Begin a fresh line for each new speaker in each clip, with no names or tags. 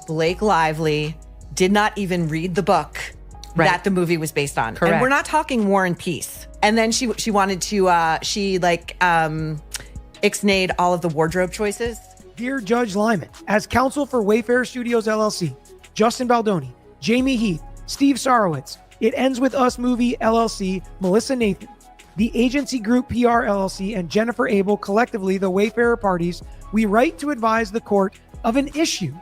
Blake Lively did not even read the book that the movie was based on.
Correct.
And we're not talking War and Peace. And then she wanted to, ixnayed all of the wardrobe choices.
Dear Judge Lyman, as counsel for Wayfarer Studios LLC, Justin Baldoni, Jamie Heath, Steve Sarowitz, It Ends With Us Movie LLC, Melissa Nathan, the Agency Group PR LLC, and Jennifer Abel, collectively the Wayfarer parties, we write to advise the court of an issue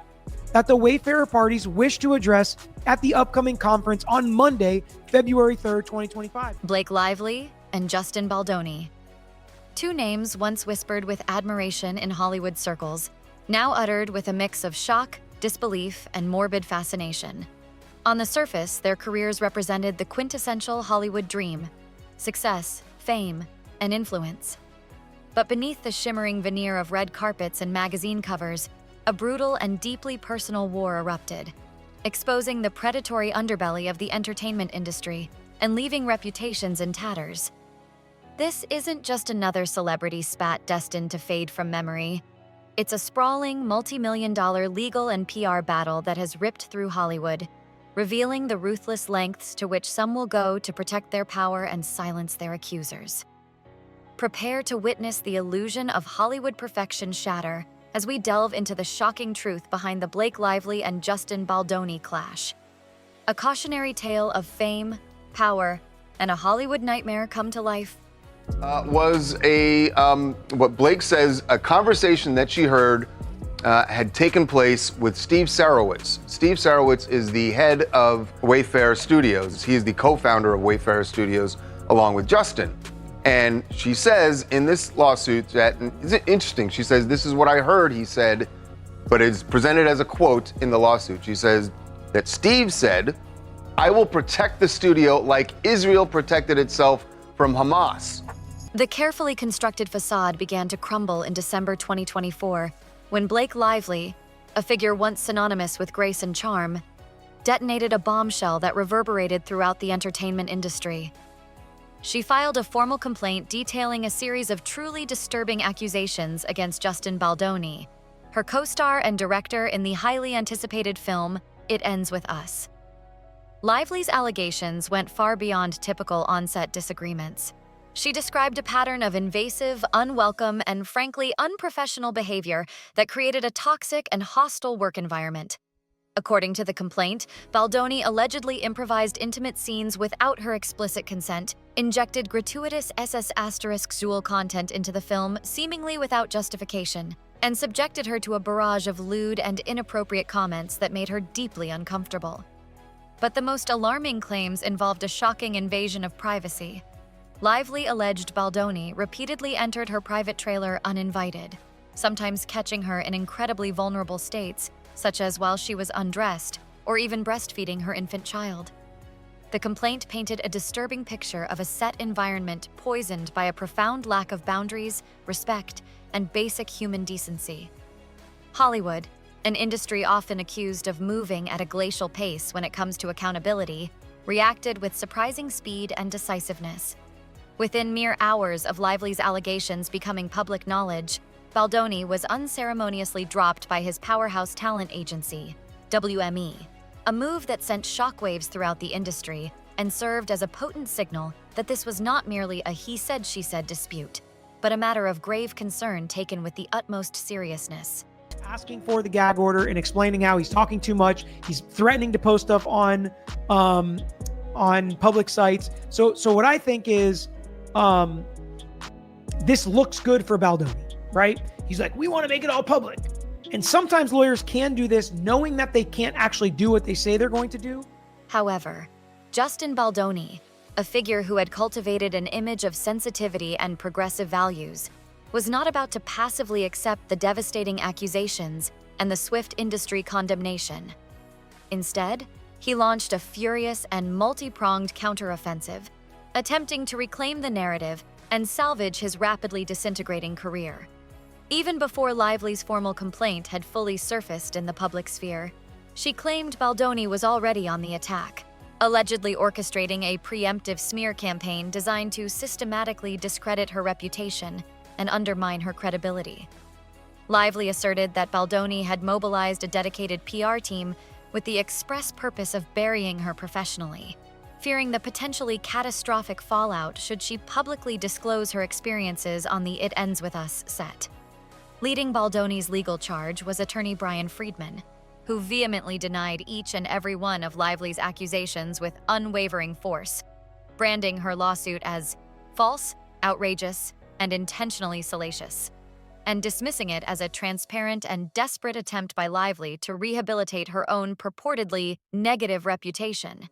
that the Wayfarer parties wish to address at the upcoming conference on Monday, February 3rd, 2025.
Blake Lively and Justin Baldoni. Two names once whispered with admiration in Hollywood circles, now uttered with a mix of shock, disbelief, and morbid fascination. On the surface, their careers represented the quintessential Hollywood dream: success, fame, and influence. But beneath the shimmering veneer of red carpets and magazine covers, a brutal and deeply personal war erupted, exposing the predatory underbelly of the entertainment industry and leaving reputations in tatters. This isn't just another celebrity spat destined to fade from memory. It's a sprawling, multi-million-dollar legal and PR battle that has ripped through Hollywood, revealing the ruthless lengths to which some will go to protect their power and silence their accusers. Prepare to witness the illusion of Hollywood perfection shatter as we delve into the shocking truth behind the Blake Lively and Justin Baldoni clash. A cautionary tale of fame, power, and a Hollywood nightmare come to life.
Was what Blake says, a conversation that she heard had taken place with Steve Sarowitz. Steve Sarowitz is the head of Wayfarer Studios. He is the co-founder of Wayfarer Studios along with Justin. And she says in this lawsuit that, is it interesting? She says, this is what I heard, he said, but it's presented as a quote in the lawsuit. She says that Steve said, "I will protect the studio like Israel protected itself from Hamas."
The carefully constructed facade began to crumble in December 2024 when Blake Lively, a figure once synonymous with grace and charm, detonated a bombshell that reverberated throughout the entertainment industry. She filed a formal complaint detailing a series of truly disturbing accusations against Justin Baldoni, her co-star and director in the highly anticipated film It Ends With Us. Lively's allegations went far beyond typical on-set disagreements. She described a pattern of invasive, unwelcome, and frankly unprofessional behavior that created a toxic and hostile work environment. According to the complaint, Baldoni allegedly improvised intimate scenes without her explicit consent, injected gratuitous SS*Zool content into the film seemingly without justification, and subjected her to a barrage of lewd and inappropriate comments that made her deeply uncomfortable. But the most alarming claims involved a shocking invasion of privacy. Lively alleged Baldoni repeatedly entered her private trailer uninvited, sometimes catching her in incredibly vulnerable states, such as while she was undressed or even breastfeeding her infant child. The complaint painted a disturbing picture of a set environment poisoned by a profound lack of boundaries, respect, and basic human decency. Hollywood, an industry often accused of moving at a glacial pace when it comes to accountability, reacted with surprising speed and decisiveness. Within mere hours of Lively's allegations becoming public knowledge, Baldoni was unceremoniously dropped by his powerhouse talent agency, WME, a move that sent shockwaves throughout the industry and served as a potent signal that this was not merely a he-said-she-said dispute, but a matter of grave concern taken with the utmost seriousness.
Asking for the gag order and explaining how he's talking too much. He's threatening to post stuff on public sites. So what I think is, this looks good for Baldoni, right? He's like, we want to make it all public. And sometimes lawyers can do this knowing that they can't actually do what they say they're going to do.
However, Justin Baldoni, a figure who had cultivated an image of sensitivity and progressive values, was not about to passively accept the devastating accusations and the swift industry condemnation. Instead, he launched a furious and multi-pronged counteroffensive, attempting to reclaim the narrative and salvage his rapidly disintegrating career. Even before Lively's formal complaint had fully surfaced in the public sphere, she claimed Baldoni was already on the attack, allegedly orchestrating a preemptive smear campaign designed to systematically discredit her reputation and undermine her credibility. Lively asserted that Baldoni had mobilized a dedicated PR team with the express purpose of burying her professionally, fearing the potentially catastrophic fallout should she publicly disclose her experiences on the It Ends With Us set. Leading Baldoni's legal charge was attorney Brian Friedman, who vehemently denied each and every one of Lively's accusations with unwavering force, branding her lawsuit as false, outrageous, and intentionally salacious, and dismissing it as a transparent and desperate attempt by Lively to rehabilitate her own purportedly negative reputation.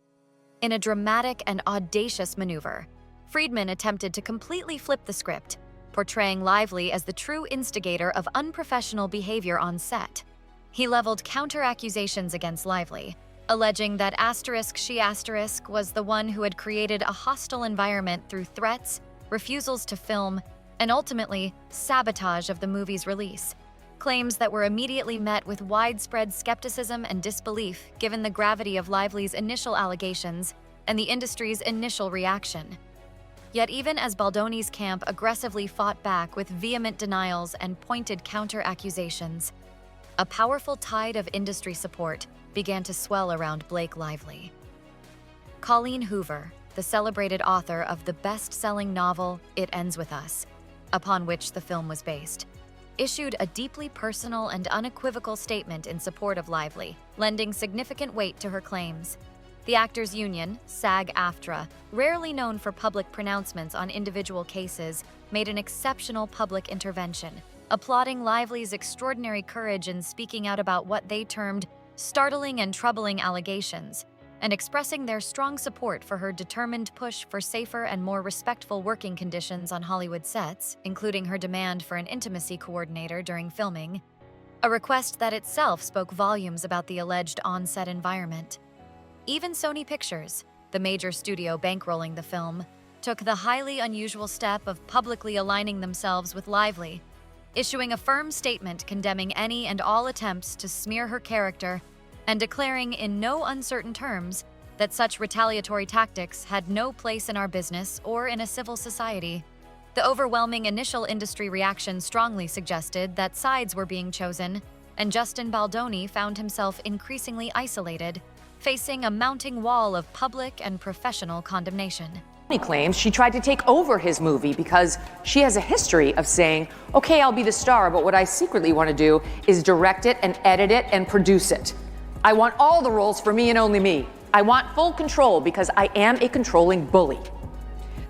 In a dramatic and audacious maneuver, Friedman attempted to completely flip the script, portraying Lively as the true instigator of unprofessional behavior on set. He leveled counter-accusations against Lively, alleging that she was the one who had created a hostile environment through threats, refusals to film, and ultimately sabotage of the movie's release. Claims that were immediately met with widespread skepticism and disbelief given the gravity of Lively's initial allegations and the industry's initial reaction. Yet even as Baldoni's camp aggressively fought back with vehement denials and pointed counter-accusations, a powerful tide of industry support began to swell around Blake Lively. Colleen Hoover, the celebrated author of the best-selling novel It Ends With Us, upon which the film was based, issued a deeply personal and unequivocal statement in support of Lively, lending significant weight to her claims. The actors' union, SAG-AFTRA, rarely known for public pronouncements on individual cases, made an exceptional public intervention, applauding Lively's extraordinary courage in speaking out about what they termed startling and troubling allegations, and expressing their strong support for her determined push for safer and more respectful working conditions on Hollywood sets, including her demand for an intimacy coordinator during filming, a request that itself spoke volumes about the alleged on-set environment. Even Sony Pictures, the major studio bankrolling the film, took the highly unusual step of publicly aligning themselves with Lively, issuing a firm statement condemning any and all attempts to smear her character and declaring in no uncertain terms that such retaliatory tactics had no place in our business or in a civil society. The overwhelming initial industry reaction strongly suggested that sides were being chosen, and Justin Baldoni found himself increasingly isolated, facing a mounting wall of public and professional condemnation.
He claims she tried to take over his movie because she has a history of saying, okay, I'll be the star, but what I secretly want to do is direct it and edit it and produce it. I want all the roles for me and only me. I want full control because I am a controlling bully.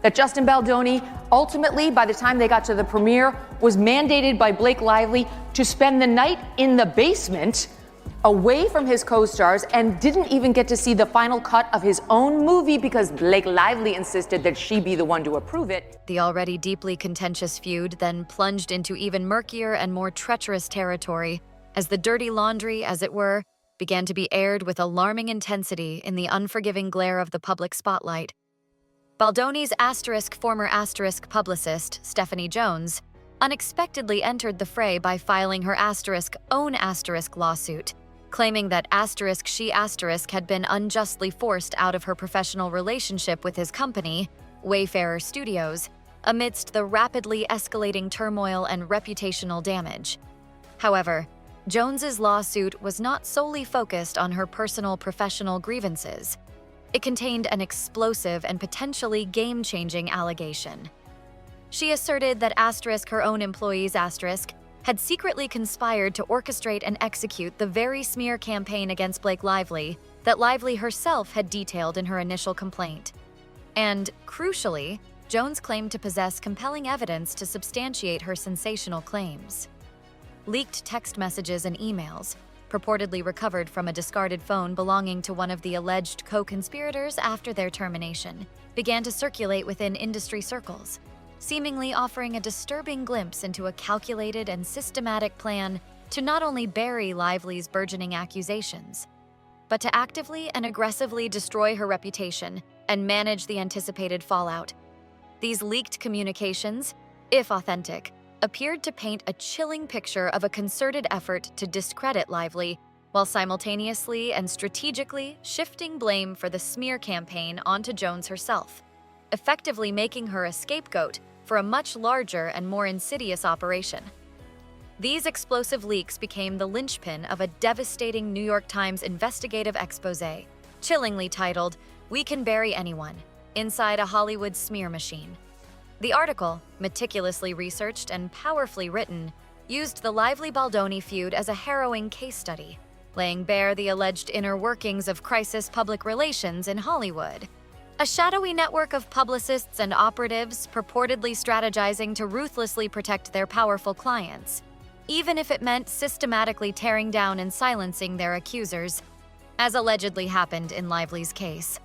That Justin Baldoni, ultimately, by the time they got to the premiere, was mandated by Blake Lively to spend the night in the basement away from his co-stars and didn't even get to see the final cut of his own movie because Blake Lively insisted that she be the one to approve it.
The already deeply contentious feud then plunged into even murkier and more treacherous territory as the dirty laundry, as it were, began to be aired with alarming intensity in the unforgiving glare of the public spotlight. Baldoni's former publicist, Stephanie Jones, unexpectedly entered the fray by filing her own lawsuit, claiming that she had been unjustly forced out of her professional relationship with his company, Wayfarer Studios, amidst the rapidly escalating turmoil and reputational damage. However, Jones's lawsuit was not solely focused on her personal professional grievances. It contained an explosive and potentially game-changing allegation. She asserted that her own employees had secretly conspired to orchestrate and execute the very smear campaign against Blake Lively that Lively herself had detailed in her initial complaint. And, crucially, Jones claimed to possess compelling evidence to substantiate her sensational claims. Leaked text messages and emails, purportedly recovered from a discarded phone belonging to one of the alleged co-conspirators after their termination, began to circulate within industry circles, seemingly offering a disturbing glimpse into a calculated and systematic plan to not only bury Lively's burgeoning accusations, but to actively and aggressively destroy her reputation and manage the anticipated fallout. These leaked communications, if authentic, appeared to paint a chilling picture of a concerted effort to discredit Lively, while simultaneously and strategically shifting blame for the smear campaign onto Jones herself, effectively making her a scapegoat for a much larger and more insidious operation. These explosive leaks became the linchpin of a devastating New York Times investigative exposé, chillingly titled, "We Can Bury Anyone: Inside a Hollywood Smear Machine." The article, meticulously researched and powerfully written, used the lively Baldoni feud as a harrowing case study, laying bare the alleged inner workings of crisis public relations in Hollywood. A shadowy network of publicists and operatives purportedly strategizing to ruthlessly protect their powerful clients, even if it meant systematically tearing down and silencing their accusers, as allegedly happened in Lively's case.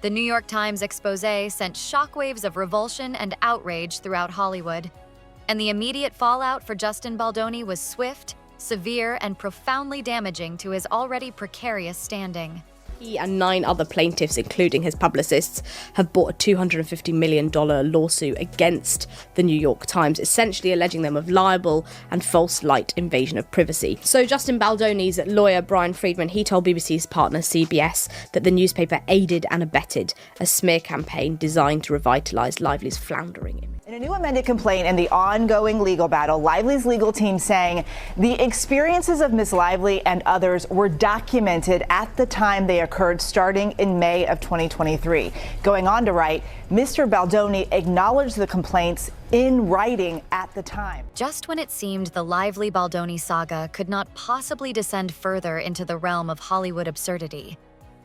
The New York Times exposé sent shockwaves of revulsion and outrage throughout Hollywood, and the immediate fallout for Justin Baldoni was swift, severe, and profoundly damaging to his already precarious standing.
He and 9 other plaintiffs, including his publicists, have brought a $250 million lawsuit against the New York Times, essentially alleging them of libel and false light invasion of privacy. So Justin Baldoni's lawyer, Brian Friedman, he told BBC's partner CBS that the newspaper aided and abetted a smear campaign designed to revitalise Lively's floundering image.
In a new amended complaint and the ongoing legal battle, Lively's legal team saying the experiences of Ms. Lively and others were documented at the time they occurred, starting in May of 2023. Going on to write, Mr. Baldoni acknowledged the complaints in writing at the time.
Just when it seemed the Lively Baldoni saga could not possibly descend further into the realm of Hollywood absurdity,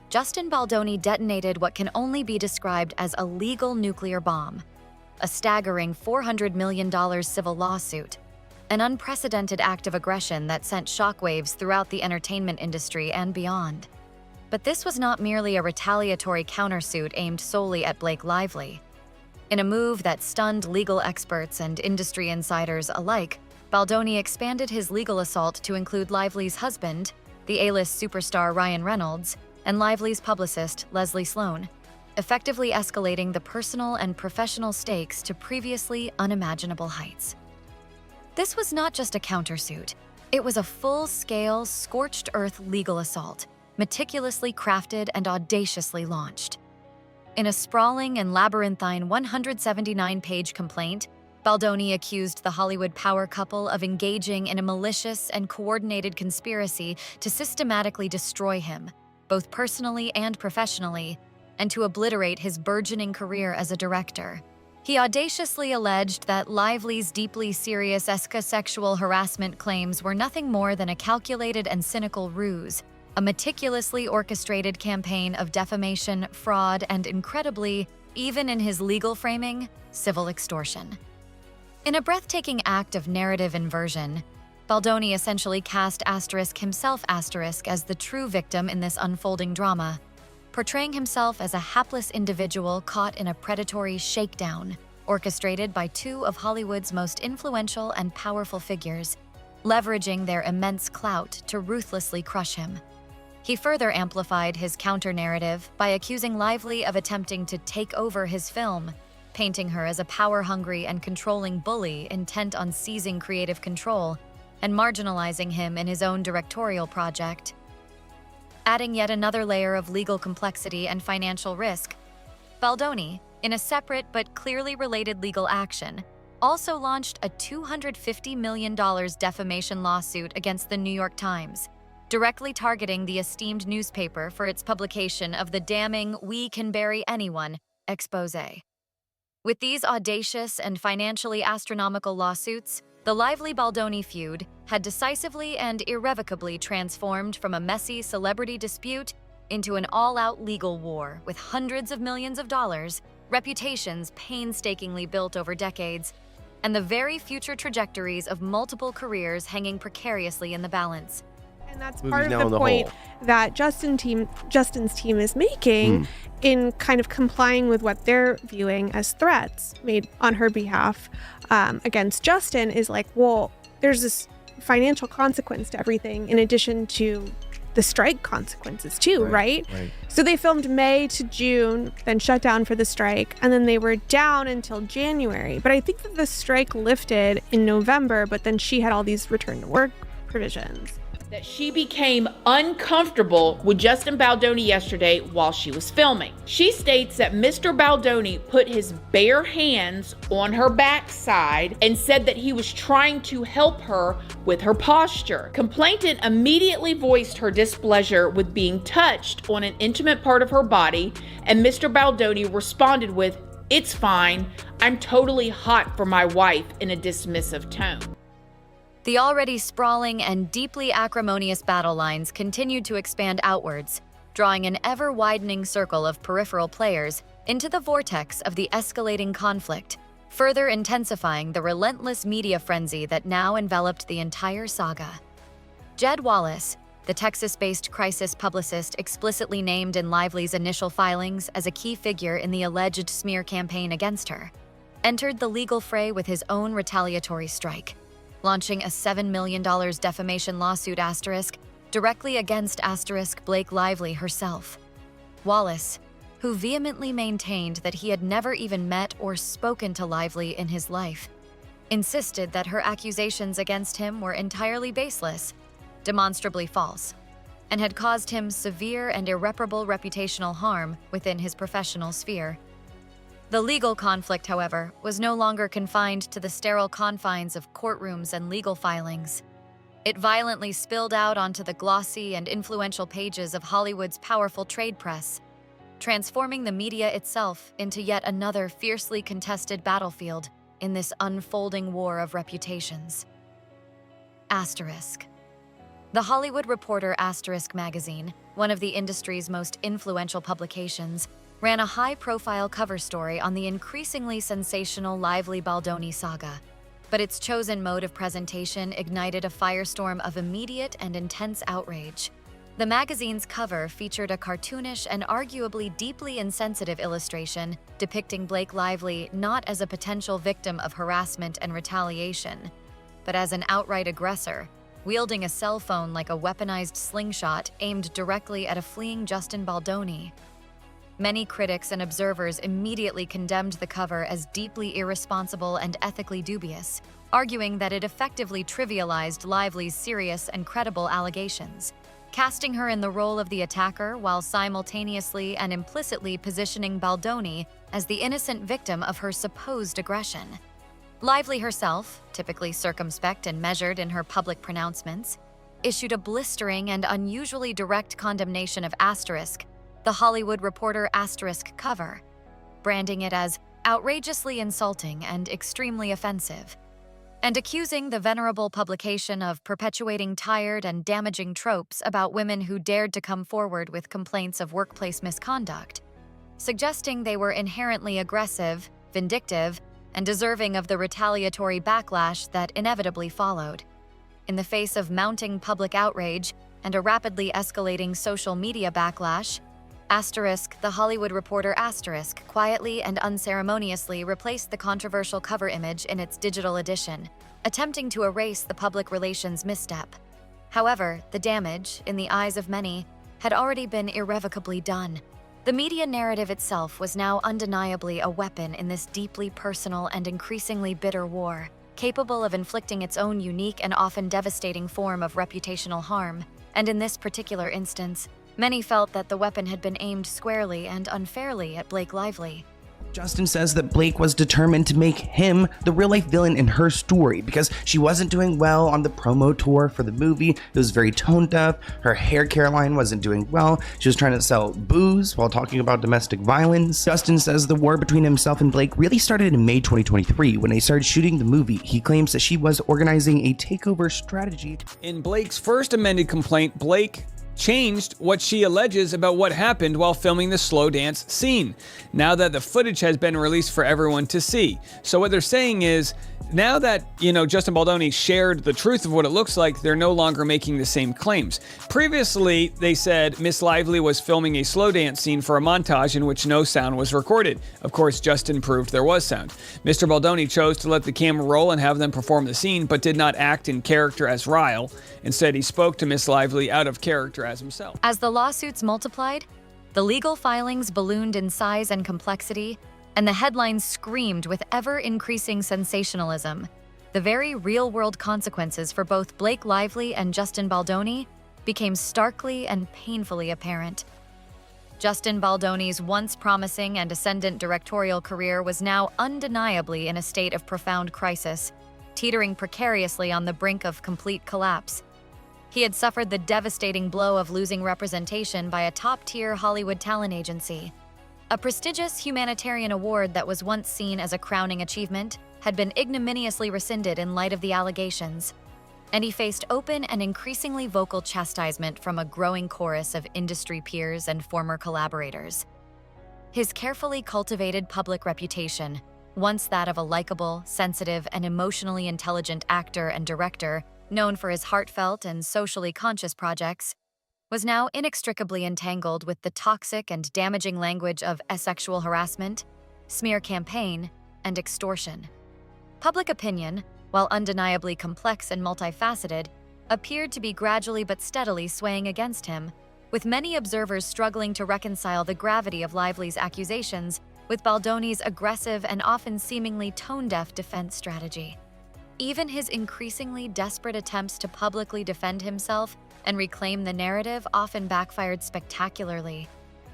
Justin Baldoni detonated what can only be described as a legal nuclear bomb. A staggering $400 million civil lawsuit, an unprecedented act of aggression that sent shockwaves throughout the entertainment industry and beyond. But this was not merely a retaliatory countersuit aimed solely at Blake Lively. In a move that stunned legal experts and industry insiders alike, Baldoni expanded his legal assault to include Lively's husband, the A-list superstar Ryan Reynolds, and Lively's publicist Leslie Sloan, effectively escalating the personal and professional stakes to previously unimaginable heights. This was not just a countersuit. It was a full-scale, scorched earth legal assault, meticulously crafted and audaciously launched. In a sprawling and labyrinthine 179-page complaint, Baldoni accused the Hollywood power couple of engaging in a malicious and coordinated conspiracy to systematically destroy him, both personally and professionally, and to obliterate his burgeoning career as a director. He audaciously alleged that Lively's deeply serious sexual harassment claims were nothing more than a calculated and cynical ruse, a meticulously orchestrated campaign of defamation, fraud, and incredibly, even in his legal framing, civil extortion. In a breathtaking act of narrative inversion, Baldoni essentially cast himself as the true victim in this unfolding drama, portraying himself as a hapless individual caught in a predatory shakedown, orchestrated by 2 of Hollywood's most influential and powerful figures, leveraging their immense clout to ruthlessly crush him. He further amplified his counter-narrative by accusing Lively of attempting to take over his film, painting her as a power-hungry and controlling bully intent on seizing creative control and marginalizing him in his own directorial project. Adding yet another layer of legal complexity and financial risk, Baldoni, in a separate but clearly related legal action, also launched a $250 million defamation lawsuit against the New York Times, directly targeting the esteemed newspaper for its publication of the damning "We Can Bury Anyone" exposé. With these audacious and financially astronomical lawsuits, the Lively Baldoni feud had decisively and irrevocably transformed from a messy celebrity dispute into an all-out legal war with hundreds of millions of dollars, reputations painstakingly built over decades, and the very future trajectories of multiple careers hanging precariously in the balance.
And that's part of the point that Justin's team is making in kind of complying with what they're viewing as threats made on her behalf against Justin, is like, well, there's this financial consequence to everything in addition to the strike consequences too, right? So they filmed May to June, then shut down for the strike, and then they were down until January. But I think that the strike lifted in November, but then she had all these return to work provisions.
that she became uncomfortable with Justin Baldoni yesterday while she was filming. She states that Mr. Baldoni put his bare hands on her backside and said that he was trying to help her with her posture. Complainant immediately voiced her displeasure with being touched on an intimate part of her body, and Mr. Baldoni responded with, "It's fine, I'm totally hot for my wife," in a dismissive tone.
The already sprawling and deeply acrimonious battle lines continued to expand outwards, drawing an ever-widening circle of peripheral players into the vortex of the escalating conflict, further intensifying the relentless media frenzy that now enveloped the entire saga. Jed Wallace, the Texas-based crisis publicist explicitly named in Lively's initial filings as a key figure in the alleged smear campaign against her, entered the legal fray with his own retaliatory strike, launching a $7 million defamation lawsuit directly against Blake Lively herself. Wallace, who vehemently maintained that he had never even met or spoken to Lively in his life, insisted that her accusations against him were entirely baseless, demonstrably false, and had caused him severe and irreparable reputational harm within his professional sphere. The legal conflict, however, was no longer confined to the sterile confines of courtrooms and legal filings. It violently spilled out onto the glossy and influential pages of Hollywood's powerful trade press, transforming the media itself into yet another fiercely contested battlefield in this unfolding war of reputations. Asterisk. The Hollywood Reporter magazine, one of the industry's most influential publications, ran a high-profile cover story on the increasingly sensational Lively Baldoni saga, but its chosen mode of presentation ignited a firestorm of immediate and intense outrage. The magazine's cover featured a cartoonish and arguably deeply insensitive illustration depicting Blake Lively not as a potential victim of harassment and retaliation, but as an outright aggressor, wielding a cell phone like a weaponized slingshot aimed directly at a fleeing Justin Baldoni. Many critics and observers immediately condemned the cover as deeply irresponsible and ethically dubious, arguing that it effectively trivialized Lively's serious and credible allegations, casting her in the role of the attacker while simultaneously and implicitly positioning Baldoni as the innocent victim of her supposed aggression. Lively herself, typically circumspect and measured in her public pronouncements, issued a blistering and unusually direct condemnation of the Hollywood Reporter cover, branding it as outrageously insulting and extremely offensive, and accusing the venerable publication of perpetuating tired and damaging tropes about women who dared to come forward with complaints of workplace misconduct, suggesting they were inherently aggressive, vindictive, and deserving of the retaliatory backlash that inevitably followed. In the face of mounting public outrage and a rapidly escalating social media backlash, the Hollywood Reporter quietly and unceremoniously replaced the controversial cover image in its digital edition, attempting to erase the public relations misstep. However, the damage, in the eyes of many, had already been irrevocably done. The media narrative itself was now undeniably a weapon in this deeply personal and increasingly bitter war, capable of inflicting its own unique and often devastating form of reputational harm, and in this particular instance, many felt that the weapon had been aimed squarely and unfairly at Blake Lively.
Justin says that Blake was determined to make him the real-life villain in her story because she wasn't doing well on the promo tour for the movie. It was very tone-deaf. Her hair care line wasn't doing well. She was trying to sell booze while talking about domestic violence. Justin says the war between himself and Blake really started in May 2023 when they started shooting the movie. He claims that she was organizing a takeover strategy.
In Blake's first amended complaint, Blake changed what she alleges about what happened while filming the slow dance scene, now that the footage has been released for everyone to see. So what they're saying is, now that, Justin Baldoni shared the truth of what it looks like, they're no longer making the same claims. Previously, they said Miss Lively was filming a slow dance scene for a montage in which no sound was recorded. Of course, Justin proved there was sound. Mr. Baldoni chose to let the camera roll and have them perform the scene, but did not act in character as Ryle. Instead, he spoke to Miss Lively out of character as himself.
As the lawsuits multiplied, the legal filings ballooned in size and complexity, and the headlines screamed with ever-increasing sensationalism. the very real-world consequences for both Blake Lively and Justin Baldoni became starkly and painfully apparent. Justin Baldoni's once promising and ascendant directorial career was now undeniably in a state of profound crisis, teetering precariously on the brink of complete collapse. He had suffered the devastating blow of losing representation by a top-tier Hollywood talent agency. A prestigious humanitarian award that was once seen as a crowning achievement had been ignominiously rescinded in light of the allegations, and he faced open and increasingly vocal chastisement from a growing chorus of industry peers and former collaborators. His carefully cultivated public reputation, once that of a likable, sensitive, and emotionally intelligent actor and director known for his heartfelt and socially conscious projects, was now inextricably entangled with the toxic and damaging language of sexual harassment, smear campaign, and extortion. Public opinion, while undeniably complex and multifaceted, appeared to be gradually but steadily swaying against him, with many observers struggling to reconcile the gravity of Lively's accusations with Baldoni's aggressive and often seemingly tone-deaf defense strategy. Even his increasingly desperate attempts to publicly defend himself and reclaim the narrative often backfired spectacularly,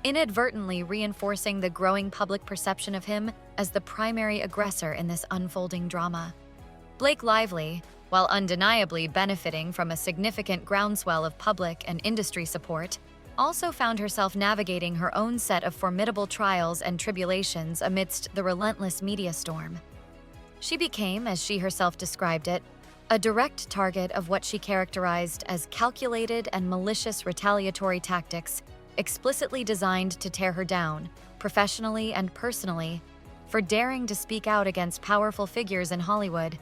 inadvertently reinforcing the growing public perception of him as the primary aggressor in this unfolding drama. Blake Lively, while undeniably benefiting from a significant groundswell of public and industry support, also found herself navigating her own set of formidable trials and tribulations amidst the relentless media storm. She became, as she herself described it, a direct target of what she characterized as calculated and malicious retaliatory tactics explicitly designed to tear her down, professionally and personally, for daring to speak out against powerful figures in Hollywood.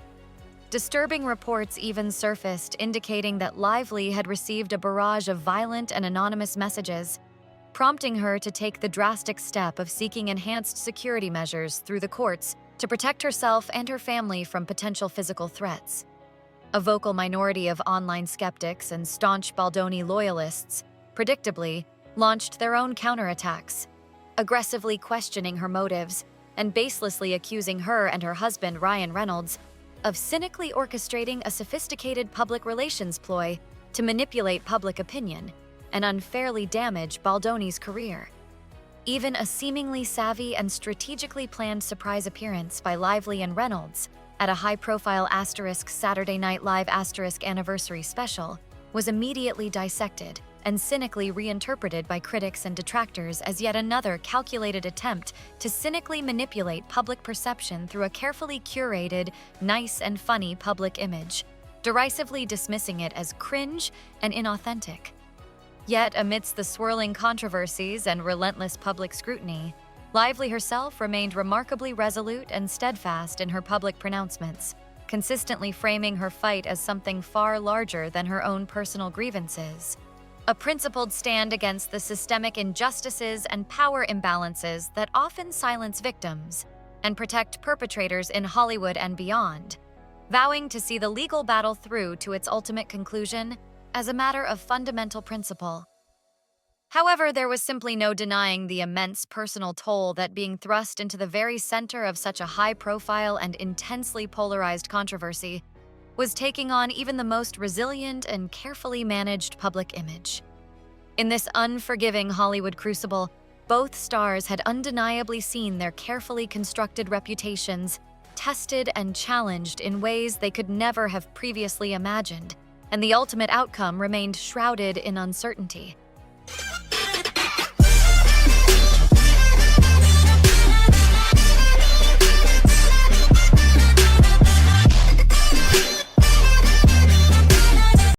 Disturbing reports even surfaced indicating that Lively had received a barrage of violent and anonymous messages, prompting her to take the drastic step of seeking enhanced security measures through the courts to protect herself and her family from potential physical threats. A vocal minority of online skeptics and staunch Baldoni loyalists, predictably, launched their own counterattacks, aggressively questioning her motives and baselessly accusing her and her husband, Ryan Reynolds, of cynically orchestrating a sophisticated public relations ploy to manipulate public opinion and unfairly damage Baldoni's career. Even a seemingly savvy and strategically planned surprise appearance by Lively and Reynolds at a high-profile Saturday Night Live anniversary special was immediately dissected and cynically reinterpreted by critics and detractors as yet another calculated attempt to cynically manipulate public perception through a carefully curated, nice and funny public image, derisively dismissing it as cringe and inauthentic. Yet, amidst the swirling controversies and relentless public scrutiny, Lively herself remained remarkably resolute and steadfast in her public pronouncements, consistently framing her fight as something far larger than her own personal grievances. A principled stand against the systemic injustices and power imbalances that often silence victims and protect perpetrators in Hollywood and beyond, vowing to see the legal battle through to its ultimate conclusion as a matter of fundamental principle. However, there was simply no denying the immense personal toll that being thrust into the very center of such a high-profile and intensely polarized controversy was taking on even the most resilient and carefully managed public image. In this unforgiving Hollywood crucible, both stars had undeniably seen their carefully constructed reputations tested and challenged in ways they could never have previously imagined, and the ultimate outcome remained shrouded in uncertainty.